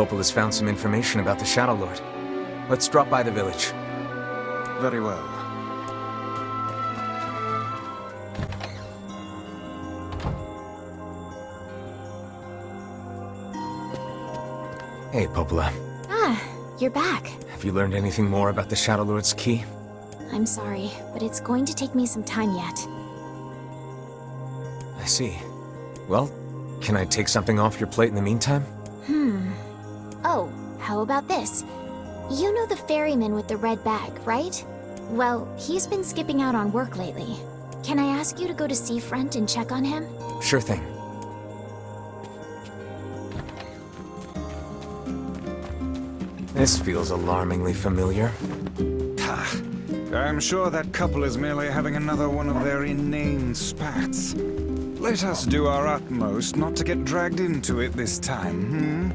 Popola's found some information about the Shadow Lord. Let's drop by the village. Very well. Hey, Popola. Ah, you're back. Have you learned anything more about the Shadow Lord's key? I'm sorry, but it's going to take me some time yet. I see. Well, can I take something off your plate in the meantime? Oh, how about this? You know the ferryman with the red bag, right? Well, he's been skipping out on work lately. Can I ask you to go to Seafront and check on him? Sure thing. This feels alarmingly familiar. I'm sure that couple is merely having another one of their inane spats. Let us do our utmost not to get dragged into it this time,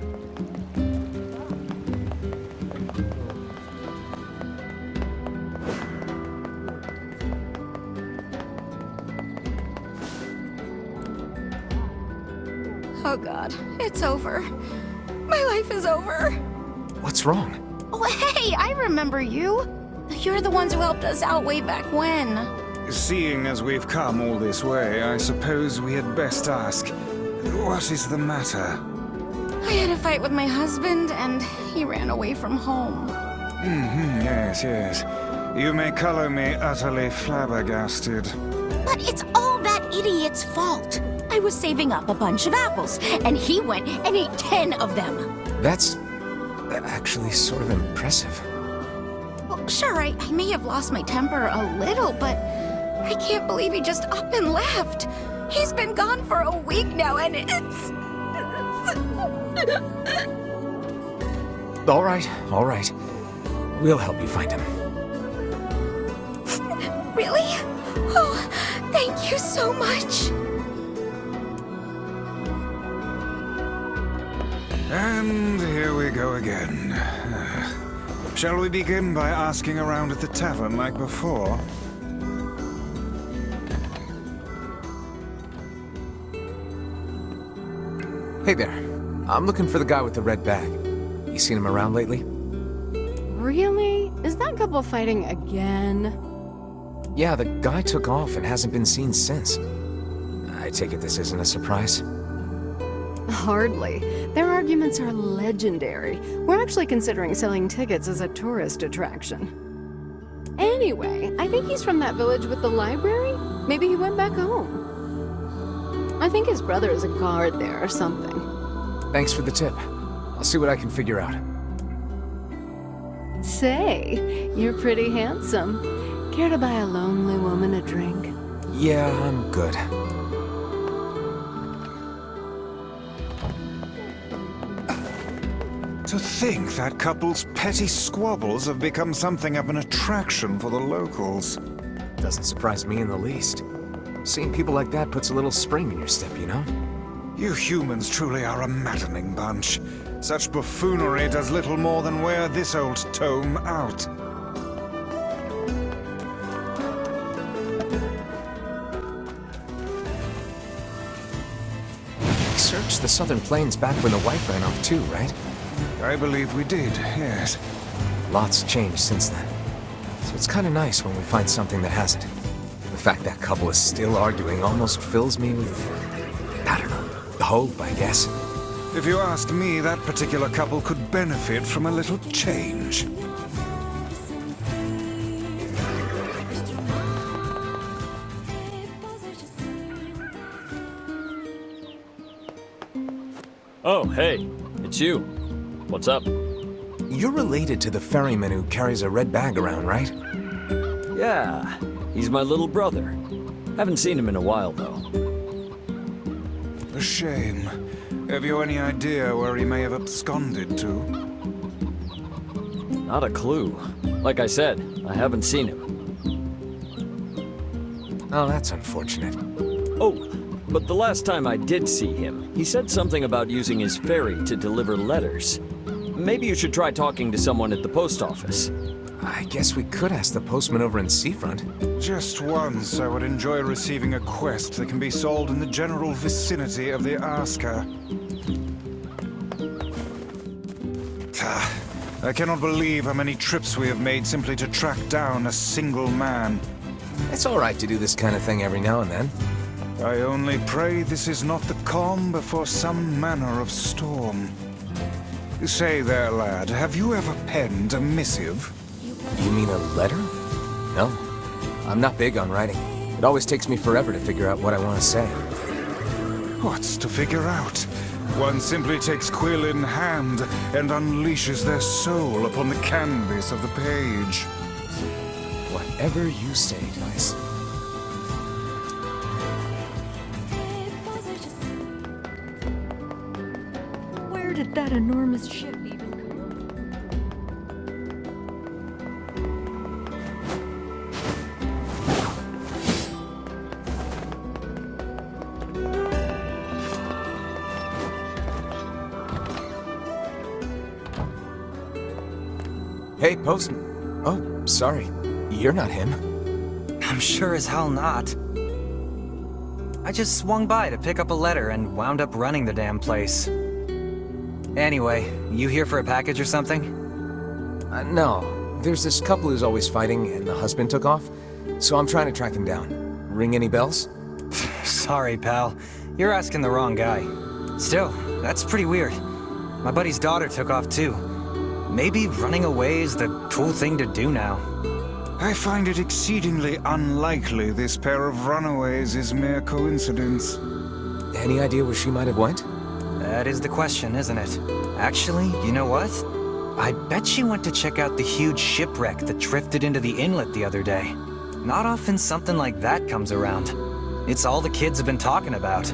Oh god, it's over. My life is over. What's wrong? Oh hey, I remember you. You're the ones who helped us out way back when. Seeing as we've come all this way, I suppose we had best ask, what is the matter? I had a fight with my husband, and he ran away from home. Yes. You may color me utterly flabbergasted. But it's all that idiot's fault. I was saving up a bunch of apples, and he went and ate 10 of them. That's actually sort of impressive. Well, sure, I may have lost my temper a little, but I can't believe he just up and left. He's been gone for a week now, and it's... All right. We'll help you find him. Really? Oh, thank you so much. And here we go again. Shall we begin by asking around at the tavern like before? Hey there. I'm looking for the guy with the red bag. You seen him around lately? Really? Is that couple fighting again? Yeah, the guy took off and hasn't been seen since. I take it this isn't a surprise? Hardly. Their arguments are legendary. We're actually considering selling tickets as a tourist attraction. Anyway, I think he's from that village with the library. Maybe he went back home. I think his brother is a guard there or something. Thanks for the tip. I'll see what I can figure out. Say, you're pretty handsome. Care to buy a lonely woman a drink? Yeah, I'm good. To think that couple's petty squabbles have become something of an attraction for the locals. Doesn't surprise me in the least. Seeing people like that puts a little spring in your step, you know? You humans truly are a maddening bunch. Such buffoonery does little more than wear this old tome out. We searched the southern plains back when the wife ran off too, right? I believe we did, yes. Lots changed since then. So it's kind of nice when we find something that hasn't. The fact that couple is still arguing almost fills me with, I don't know, hope, I guess. If you ask me, that particular couple could benefit from a little change. Oh, hey, it's you. What's up? You're related to the ferryman who carries a red bag around, right? Yeah, he's my little brother. Haven't seen him in a while, though. A shame. Have you any idea where he may have absconded to? Not a clue. Like I said, I haven't seen him. Oh, that's unfortunate. Oh, but the last time I did see him, he said something about using his ferry to deliver letters. Maybe you should try talking to someone at the post office. I guess we could ask the postman over in Seafront. Just once, I would enjoy receiving a quest that can be solved in the general vicinity of the Asker. I cannot believe how many trips we have made simply to track down a single man. It's all right to do this kind of thing every now and then. I only pray this is not the calm before some manner of storm. Say there, lad, have you ever penned a missive? You mean a letter? No. I'm not big on writing. It always takes me forever to figure out what I want to say. What's to figure out? One simply takes quill in hand and unleashes their soul upon the canvas of the page. Whatever you say, Dice. Where did that enormous ship even come Hey, postman. Oh, sorry. You're not him. I'm sure as hell not. I just swung by to pick up a letter and wound up running the damn place. Anyway, you here for a package or something? No. There's this couple who's always fighting, and the husband took off. So I'm trying to track him down. Ring any bells? Sorry, pal. You're asking the wrong guy. Still, that's pretty weird. My buddy's daughter took off too. Maybe running away is the cool thing to do now. I find it exceedingly unlikely this pair of runaways is mere coincidence. Any idea where she might have went? That is the question, isn't it? Actually, you know what? I bet she went to check out the huge shipwreck that drifted into the inlet the other day. Not often something like that comes around. It's all the kids have been talking about.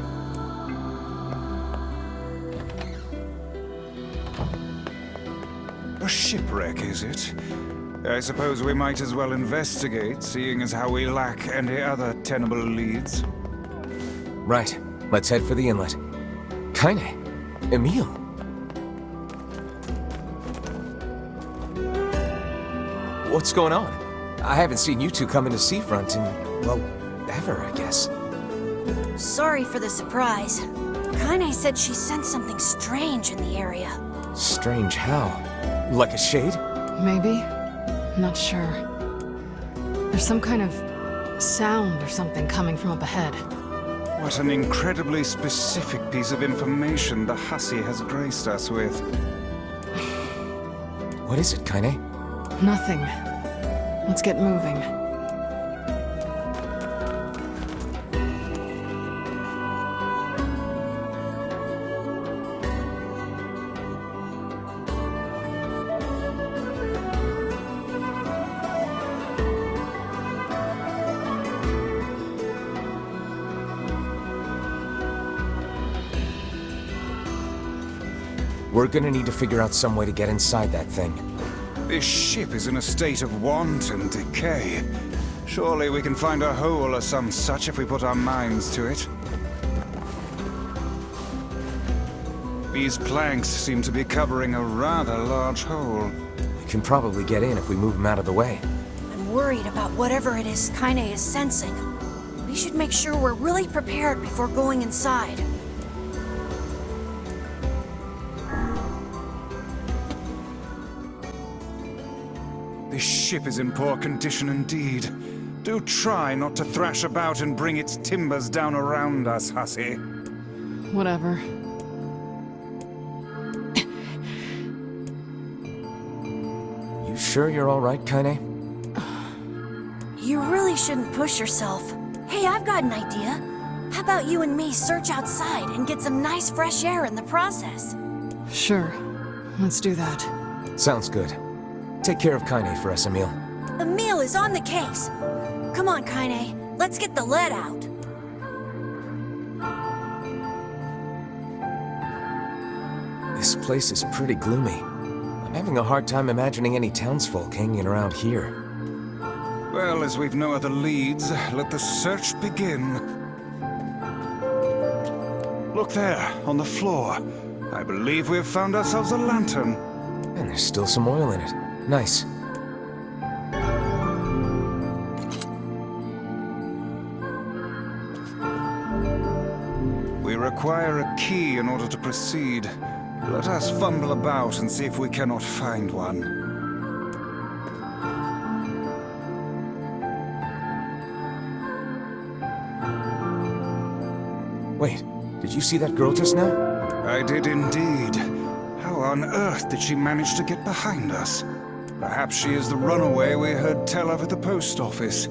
A shipwreck, is it? I suppose we might as well investigate, seeing as how we lack any other tenable leads. Right. Let's head for the inlet. Kaine. Emil. What's going on? I haven't seen you two come into Seafront in, well, ever, I guess. Sorry for the surprise. Kaine said she sensed something strange in the area. Strange how? Like a shade? Maybe? Not sure. There's some kind of sound or something coming from up ahead. What an incredibly specific piece of information the hussy has graced us with. What is it, Kaine? Nothing. Let's get moving. We're gonna need to figure out some way to get inside that thing. This ship is in a state of wanton decay. Surely we can find a hole or some such if we put our minds to it. These planks seem to be covering a rather large hole. We can probably get in if we move them out of the way. I'm worried about whatever it is Kaine is sensing. We should make sure we're really prepared before going inside. This ship is in poor condition indeed. Do try not to thrash about and bring its timbers down around us, hussy. Whatever. You sure you're all right, Kaine? You really shouldn't push yourself. Hey, I've got an idea. How about you and me search outside and get some nice fresh air in the process? Sure. Let's do that. Sounds good. Take care of Kaine for us, Emil. Emil is on the case. Come on, Kaine. Let's get the lead out. This place is pretty gloomy. I'm having a hard time imagining any townsfolk hanging around here. Well, as we've no other leads, let the search begin. Look there, on the floor. I believe we have found ourselves a lantern. And there's still some oil in it. Nice. We require a key in order to proceed. Let us fumble about and see if we cannot find one. Wait, did you see that girl just now? I did indeed. How on earth did she manage to get behind us? Perhaps she is the runaway we heard tell of at the post office.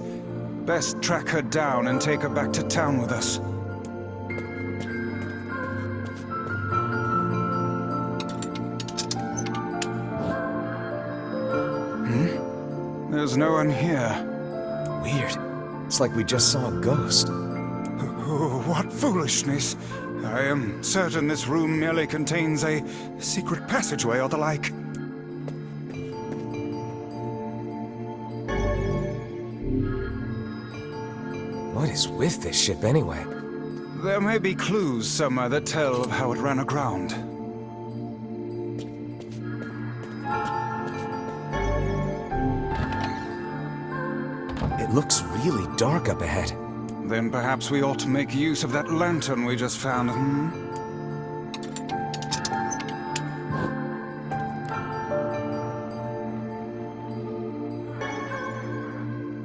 Best track her down and take her back to town with us. There's no one here. Weird. It's like we just saw a ghost. Oh, what foolishness! I am certain this room merely contains a secret passageway or the like. What is with this ship anyway? There may be clues somewhere that tell of how it ran aground. It looks really dark up ahead. Then perhaps we ought to make use of that lantern we just found,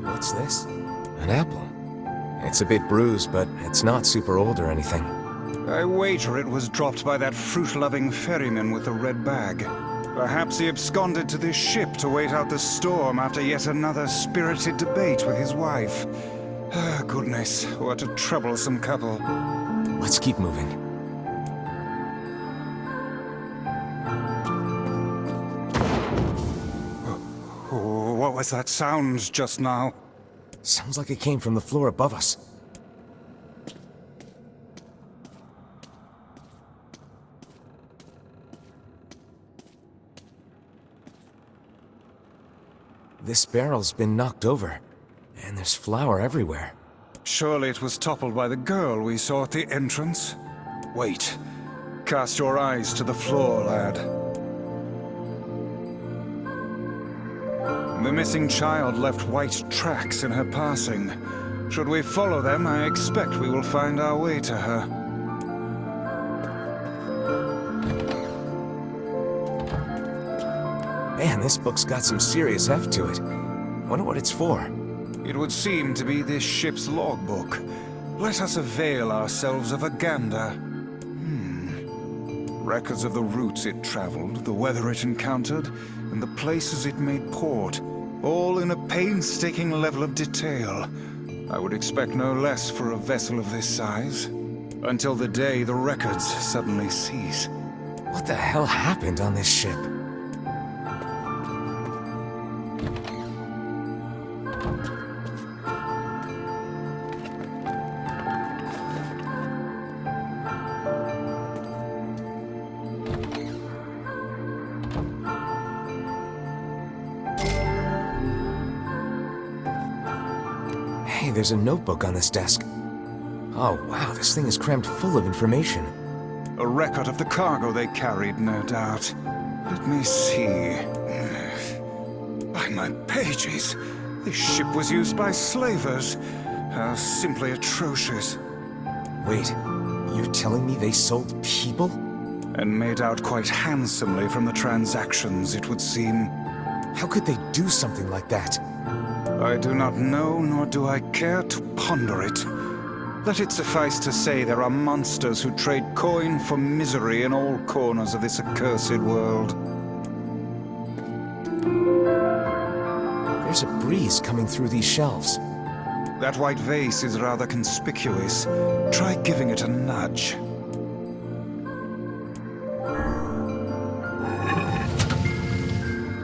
What's this? An apple. It's a bit bruised, but it's not super old or anything. I wager it was dropped by that fruit-loving ferryman with the red bag. Perhaps he absconded to this ship to wait out the storm after yet another spirited debate with his wife. Ah, goodness, what a troublesome couple. Let's keep moving. Oh, what was that sound just now? Sounds like it came from the floor above us. This barrel's been knocked over, and there's flour everywhere. Surely it was toppled by the girl we saw at the entrance? Wait. Cast your eyes to the floor, lad. The missing child left white tracks in her passing. Should we follow them, I expect we will find our way to her. Man, this book's got some serious heft to it. Wonder what it's for. It would seem to be this ship's logbook. Let us avail ourselves of a gander. Records of the routes it traveled, the weather it encountered, and the places it made port, all in a painstaking level of detail. I would expect no less for a vessel of this size. Until the day the records suddenly cease. What the hell happened on this ship? Hey, there's a notebook on this desk. Oh, wow, this thing is crammed full of information. A record of the cargo they carried, no doubt. Let me see. By my pages, this ship was used by slavers. How simply atrocious. Wait, you're telling me they sold people? And made out quite handsomely from the transactions, it would seem. How could they do something like that? I do not know, nor do I care to ponder it. Let it suffice to say there are monsters who trade coin for misery in all corners of this accursed world. There's a breeze coming through these shelves. That white vase is rather conspicuous. Try giving it a nudge.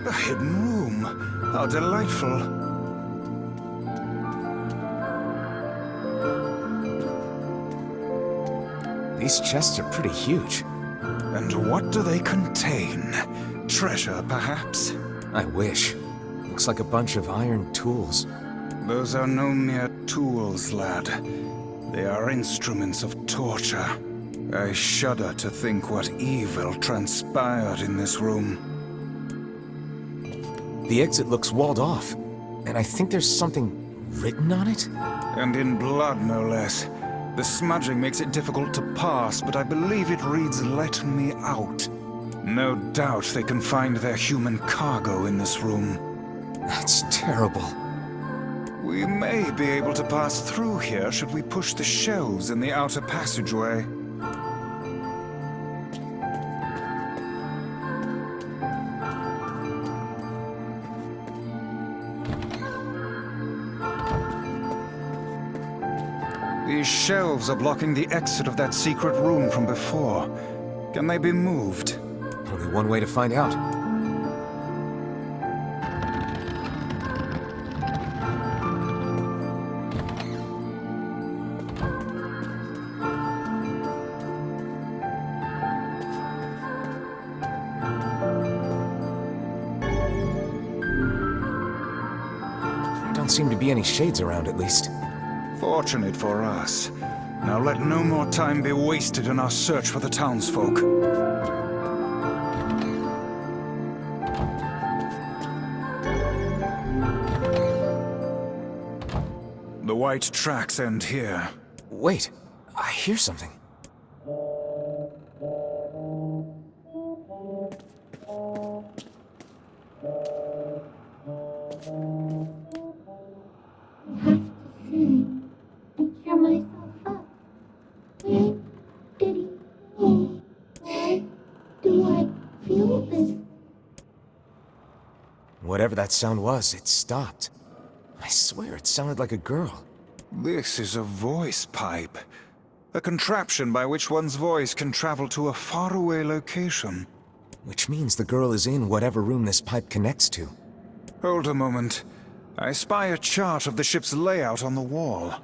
A hidden room. How delightful. These chests are pretty huge. And what do they contain? Treasure, perhaps? I wish. Looks like a bunch of iron tools. Those are no mere tools, lad. They are instruments of torture. I shudder to think what evil transpired in this room. The exit looks walled off, and I think there's something written on it? And in blood, no less. The smudging makes it difficult to pass, but I believe it reads, "Let me out." No doubt they can find their human cargo in this room. That's terrible. We may be able to pass through here should we push the shelves in the outer passageway. These shelves are blocking the exit of that secret room from before. Can they be moved? Only one way to find out. There don't seem to be any shades around, at least. Fortunate for us. Now let no more time be wasted in our search for the townsfolk. The white tracks end here. Wait, I hear something. Cheer myself up. Where did he go? Why do I feel this? Whatever that sound was, it stopped. I swear it sounded like a girl. This is a voice pipe. A contraption by which one's voice can travel to a faraway location. Which means the girl is in whatever room this pipe connects to. Hold a moment. I spy a chart of the ship's layout on the wall.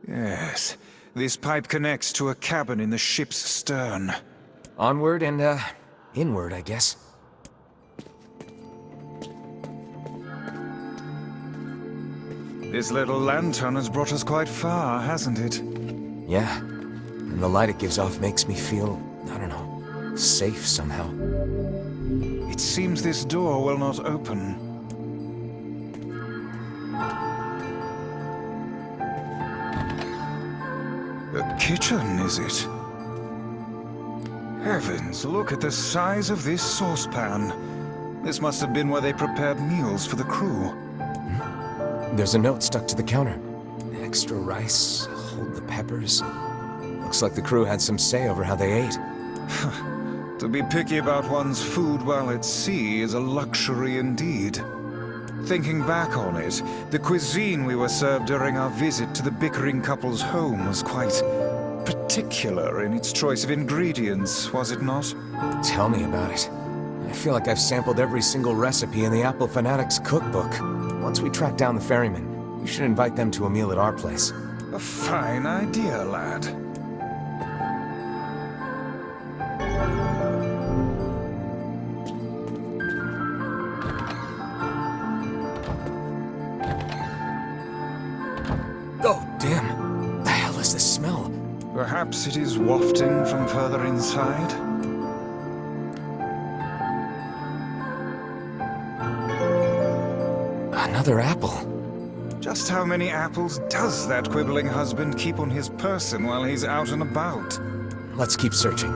Yes, this pipe connects to a cabin in the ship's stern. Onward and, inward, I guess. This little lantern has brought us quite far, hasn't it? Yeah, and the light it gives off makes me feel, I don't know, safe somehow. It seems this door will not open. A kitchen, is it? Heavens, look at the size of this saucepan. This must have been where they prepared meals for the crew. There's a note stuck to the counter. Extra rice, hold the peppers. Looks like the crew had some say over how they ate. To be picky about one's food while at sea is a luxury indeed. Thinking back on it, the cuisine we were served during our visit to the bickering couple's home was quite particular in its choice of ingredients, was it not? Tell me about it. I feel like I've sampled every single recipe in the Apple Fanatics cookbook. Once we track down the ferryman, we should invite them to a meal at our place. A fine idea, lad. Oh, damn. The hell is this smell? Perhaps it is wafting from further inside? Another apple. Just how many apples does that quibbling husband keep on his person while he's out and about? Let's keep searching.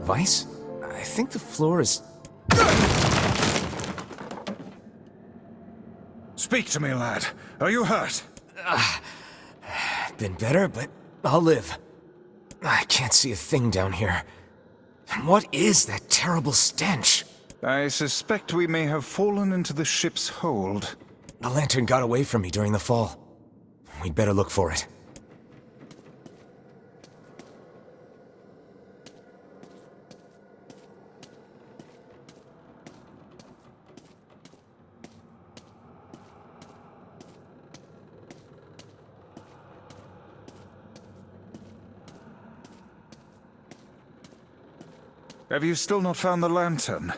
Vice? I think the floor is... Speak to me, lad. Are you hurt? Been better, but I'll live. I can't see a thing down here. What is that terrible stench? I suspect we may have fallen into the ship's hold. The lantern got away from me during the fall. We'd better look for it. Have you still not found the lantern?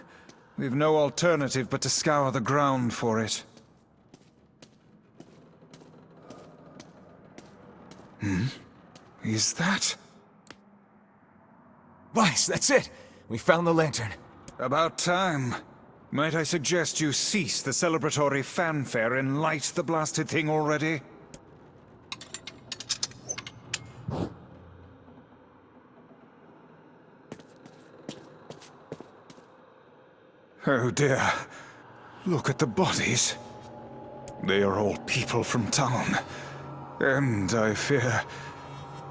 We've no alternative but to scour the ground for it. Is that... Vice, that's it! We found the lantern. About time. Might I suggest you cease the celebratory fanfare and light the blasted thing already? Oh dear. Look at the bodies. They are all people from town. And, I fear,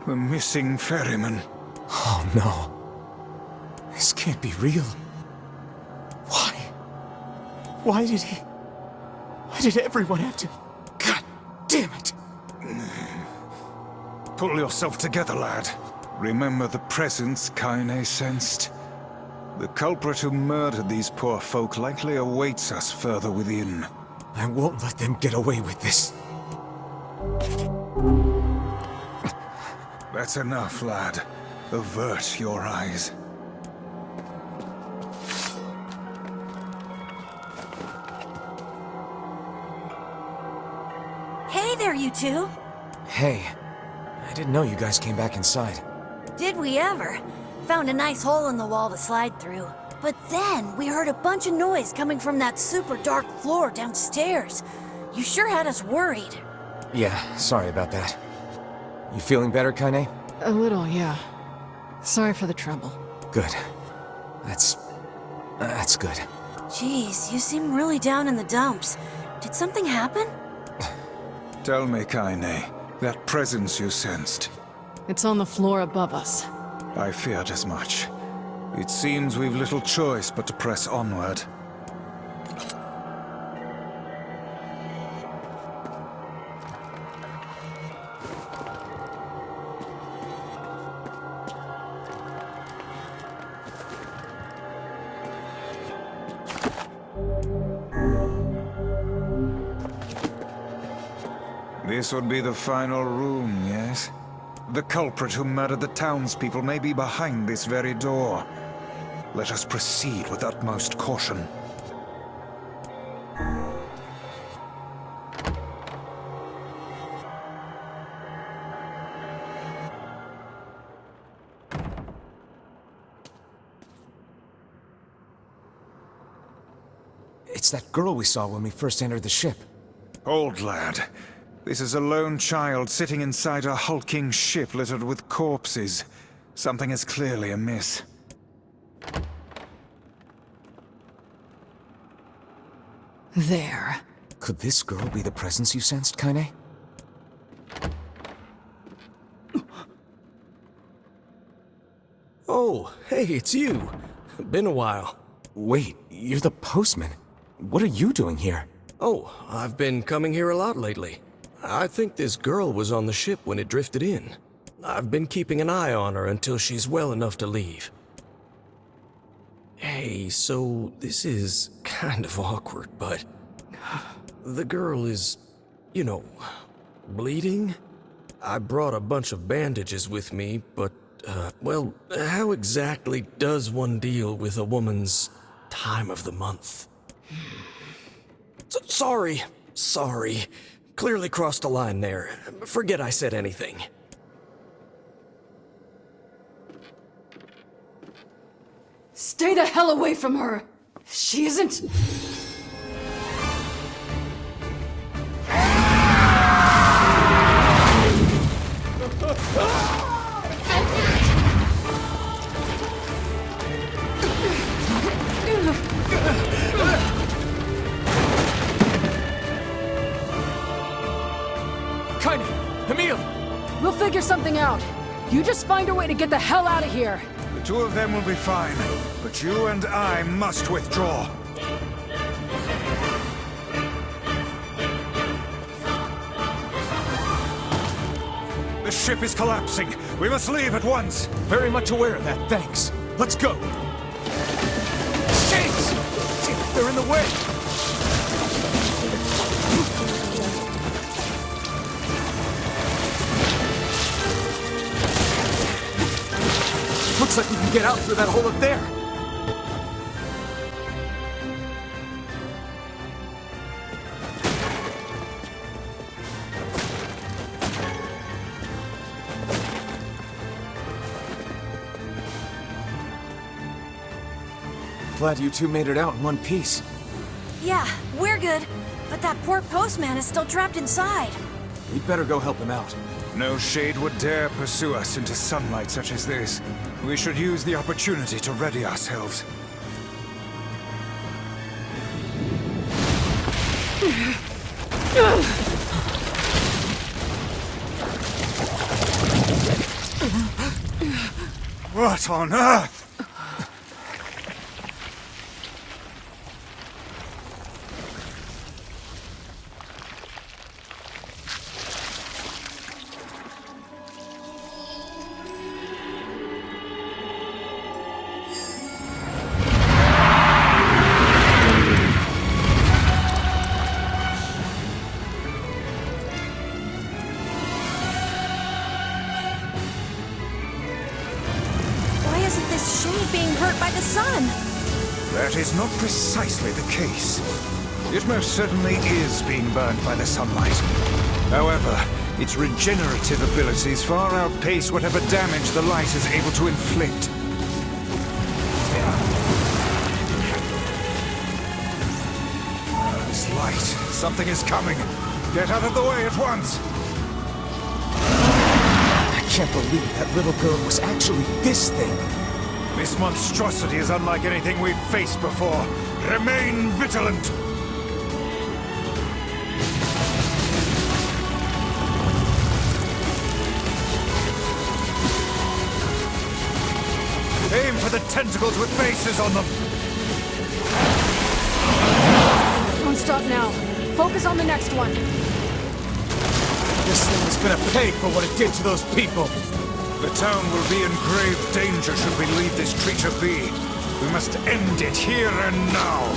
the missing ferryman. Oh no. This can't be real. Why? Why did everyone have to... God damn it! Pull yourself together, lad. Remember the presence Kaine sensed? The culprit who murdered these poor folk likely awaits us further within. I won't let them get away with this. That's enough, lad. Avert your eyes. Hey there, you two. Hey, I didn't know you guys came back inside. Did we ever? Found a nice hole in the wall to slide through. But then we heard a bunch of noise coming from that super dark floor downstairs. You sure had us worried. Yeah, sorry about that. You feeling better, Kaine? A little, yeah. Sorry for the trouble. Good. That's good. Jeez, you seem really down in the dumps. Did something happen? Tell me, Kaine, that presence you sensed. It's on the floor above us. I feared as much. It seems we've little choice but to press onward. This would be the final room, yes? The culprit who murdered the townspeople may be behind this very door. Let us proceed with utmost caution. It's that girl we saw when we first entered the ship. Old lad. This is a lone child sitting inside a hulking ship littered with corpses. Something is clearly amiss. There. Could this girl be the presence you sensed, Kaine? Oh, hey, it's you. Been a while. Wait, you're the postman. What are you doing here? Oh, I've been coming here a lot lately. I think this girl was on the ship when it drifted in. I've been keeping an eye on her until she's well enough to leave. Hey, so this is kind of awkward, but the girl is, you know, bleeding? I brought a bunch of bandages with me, but, well, how exactly does one deal with a woman's time of the month? Sorry. Clearly crossed a line there. Forget I said anything. Stay the hell away from her! She isn't... Kaine! Emil! We'll figure something out. You just find a way to get the hell out of here. The two of them will be fine, but you and I must withdraw. The ship is collapsing. We must leave at once. Very much aware of that, thanks. Let's go! Chains! Damn, they're in the way! Looks like we can get out through that hole up there! Glad you two made it out in one piece. Yeah, we're good. But that poor postman is still trapped inside. We'd better go help him out. No shade would dare pursue us into sunlight such as this. We should use the opportunity to ready ourselves. What on earth? That is not precisely the case. It most certainly is being burned by the sunlight. However, its regenerative abilities far outpace whatever damage the light is able to inflict. This light, something is coming. Get out of the way at once! I can't believe that little girl was actually this thing. This monstrosity is unlike anything we've faced before. Remain vigilant! Aim for the tentacles with faces on them! Don't stop now. Focus on the next one. This thing is gonna pay for what it did to those people. The town will be in grave danger should we leave this creature be. We must end it here and now.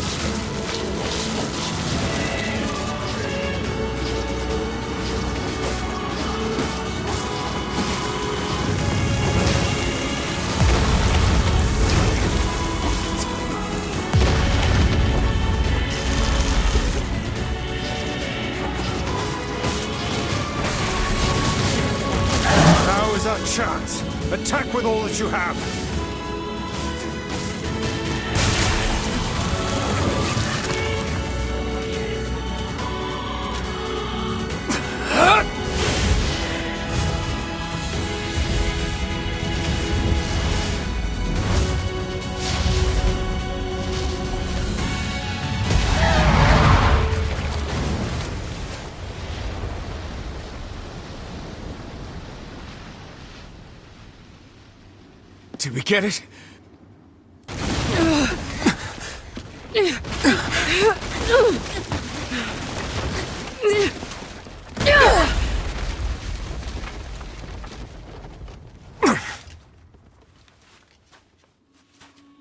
Now is our chance. Attack with all that you have. Did we get it?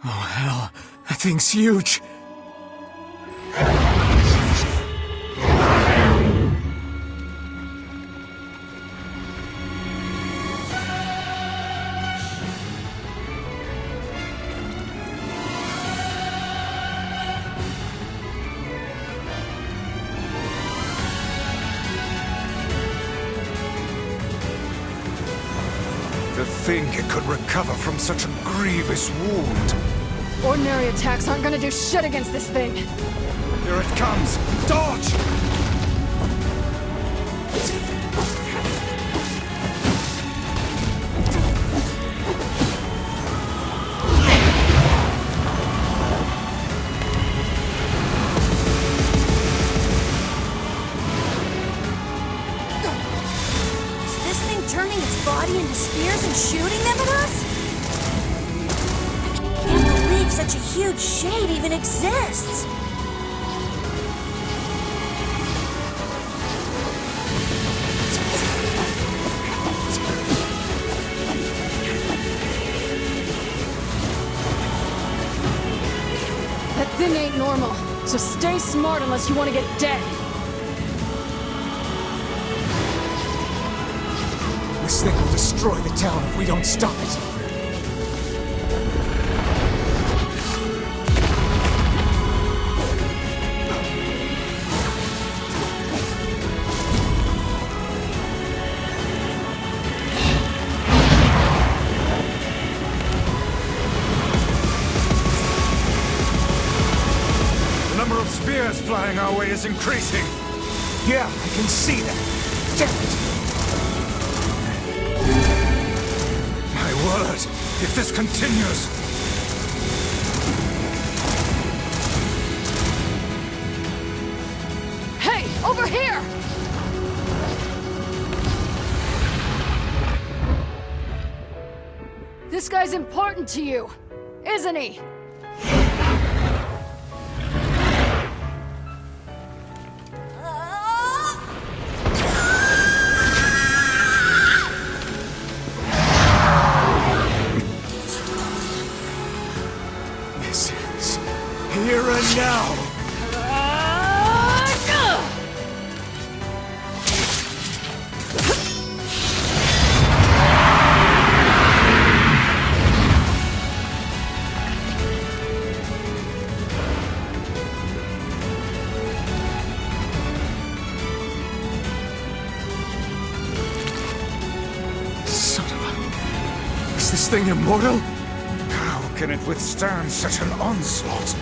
Oh, hell. That thing's huge. To think it could recover from such a grievous wound. Ordinary attacks aren't gonna do shit against this thing. Here it comes! Dodge! Is this thing turning its body into spears and shooting them at us? I can't believe such a huge shade even exists. That thing ain't normal, so stay smart unless you want to get dead. This thing will destroy the town if we don't stop it. The number of spears flying our way is increasing. Yeah, I can see that. Damn it! My word, if this continues... This guy's important to you, isn't he? This is here and now. Son of a... Is this thing immortal? How can it withstand such an onslaught?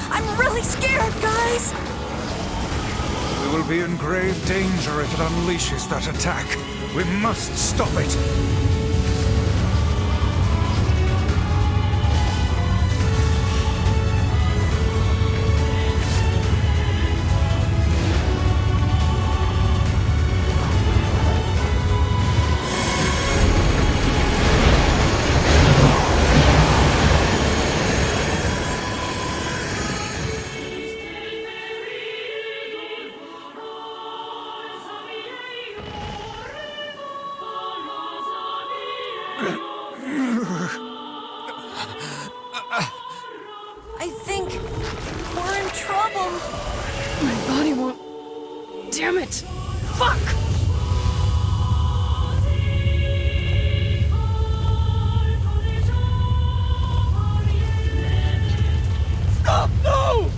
I'm really scared, guys! We will be in grave danger if it unleashes that attack. We must stop it. I think we're in trouble. My body won't... Damn it! Fuck! Stop! No!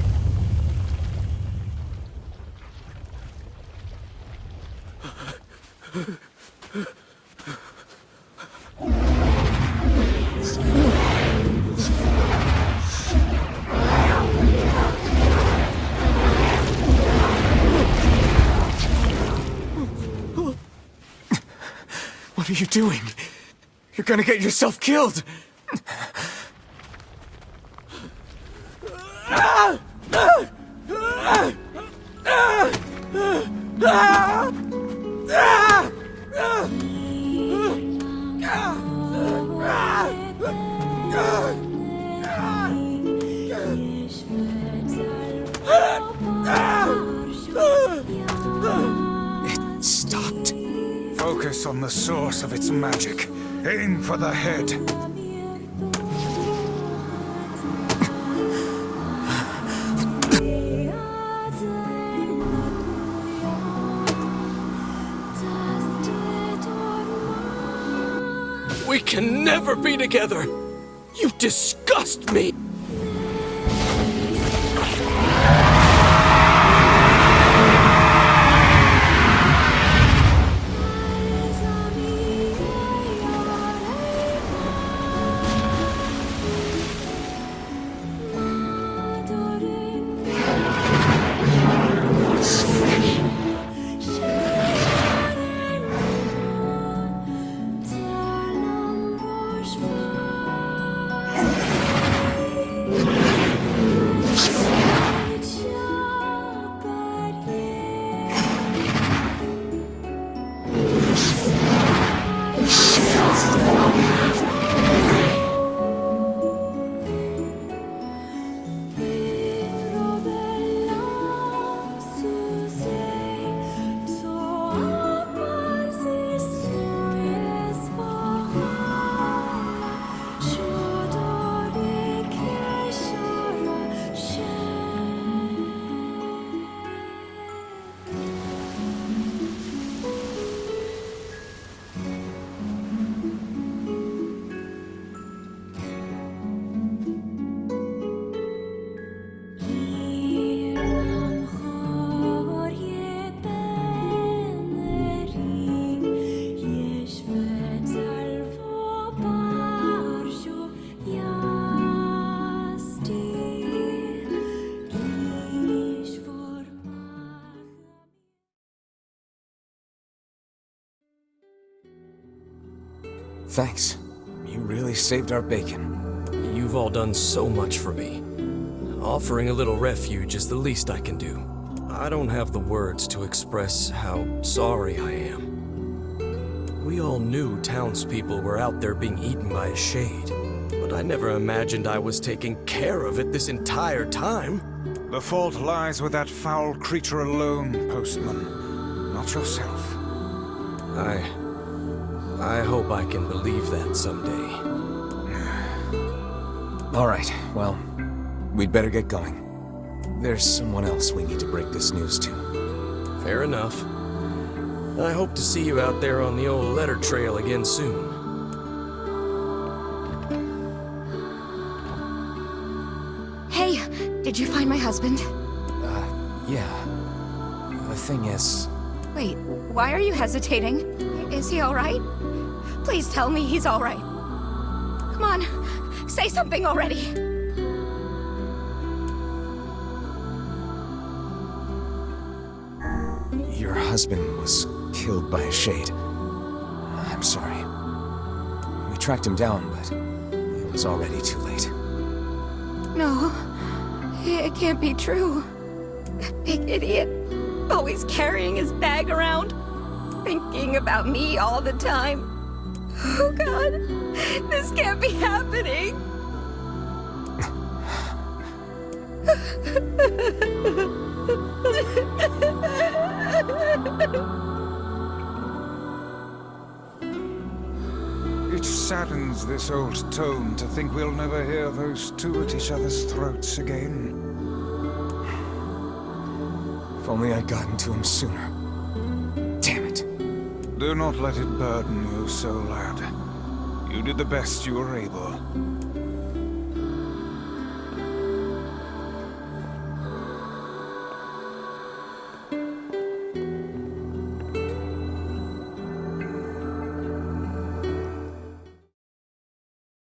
What are you doing? You're gonna get yourself killed! It stopped. Focus on the source of its magic. Aim for the head. We can never be together! You disgust me! Thanks. You really saved our bacon. You've all done so much for me. Offering a little refuge is the least I can do. I don't have the words to express how sorry I am. We all knew townspeople were out there being eaten by a shade, but I never imagined I was taking care of it this entire time. The fault lies with that foul creature alone, Postman. Not yourself. I hope I can believe that someday. All right, well, we'd better get going. There's someone else we need to break this news to. Fair enough. I hope to see you out there on the old letter trail again soon. Hey, did you find my husband? Yeah. The thing is... Wait, why are you hesitating? Is he alright? Please tell me he's alright. Come on, say something already. Your husband was killed by a shade. I'm sorry. We tracked him down, but it was already too late. No, it can't be true. That big idiot, always carrying his bag around, thinking about me all the time. Oh God, this can't be happening. It saddens this old tone to think we'll never hear those two at each other's throats again. If only I'd gotten to him sooner. Damn it. Do not let it burden you so, lad. You did the best you were able.